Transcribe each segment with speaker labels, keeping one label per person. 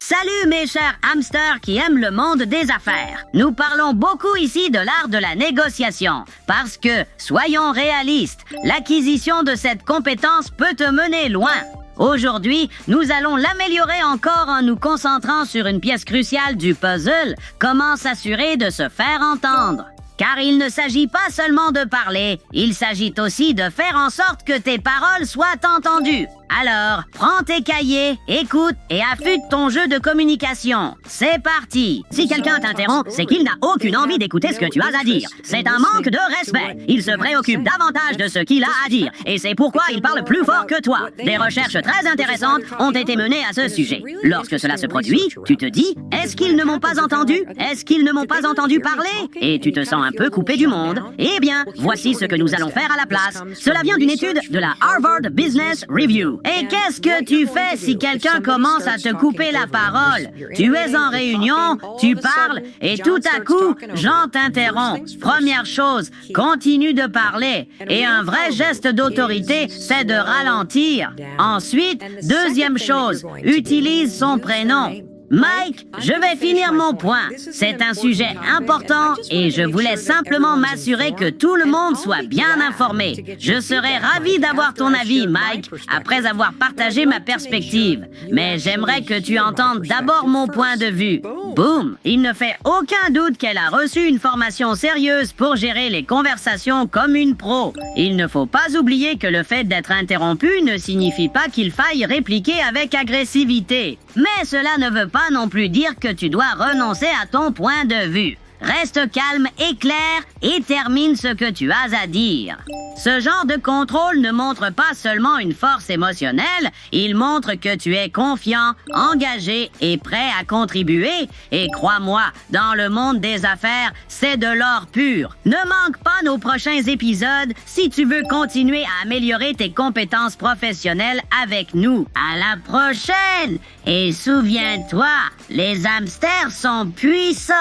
Speaker 1: Salut mes chers hamsters qui aiment le monde des affaires. Nous parlons beaucoup ici de l'art de la négociation. Parce que, soyons réalistes, l'acquisition de cette compétence peut te mener loin. Aujourd'hui, nous allons l'améliorer encore en nous concentrant sur une pièce cruciale du puzzle, comment s'assurer de se faire entendre. Car il ne s'agit pas seulement de parler, il s'agit aussi de faire en sorte que tes paroles soient entendues. Alors, prends tes cahiers, écoute et affûte ton jeu de communication. C'est parti! Si quelqu'un t'interrompt, c'est qu'il n'a aucune envie d'écouter ce que tu as à dire. C'est un manque de respect. Il se préoccupe davantage de ce qu'il a à dire. Et c'est pourquoi il parle plus fort que toi. Des recherches très intéressantes ont été menées à ce sujet. Lorsque cela se produit, tu te dis, est-ce qu'ils ne m'ont pas entendu? Est-ce qu'ils ne m'ont pas entendu parler? Et tu te sens un peu coupé du monde. Eh bien, voici ce que nous allons faire à la place. Cela vient d'une étude de la Harvard Business Review. Et qu'est-ce que tu fais si quelqu'un commence à te couper la parole? Tu es en réunion, tu parles, et tout à coup, Jean t'interrompt. Première chose, continue de parler. Et un vrai geste d'autorité, c'est de ralentir. Ensuite, deuxième chose, utilise son prénom. Mike, je vais finir mon point. C'est un sujet important et je voulais simplement m'assurer que tout le monde soit bien informé. Je serais ravi d'avoir ton avis, Mike, après avoir partagé ma perspective. Mais j'aimerais que tu entendes d'abord mon point de vue. Boum! Il ne fait aucun doute qu'elle a reçu une formation sérieuse pour gérer les conversations comme une pro. Il ne faut pas oublier que le fait d'être interrompu ne signifie pas qu'il faille répliquer avec agressivité. Mais cela ne veut pas non plus dire que tu dois renoncer à ton point de vue. Reste calme et clair et termine ce que tu as à dire. Ce genre de contrôle ne montre pas seulement une force émotionnelle, il montre que tu es confiant, engagé et prêt à contribuer. Et crois-moi, dans le monde des affaires, c'est de l'or pur. Ne manque pas nos prochains épisodes si tu veux continuer à améliorer tes compétences professionnelles avec nous. À la prochaine! Et souviens-toi, les hamsters sont puissants.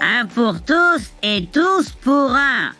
Speaker 1: Un pour tous et tous pour un.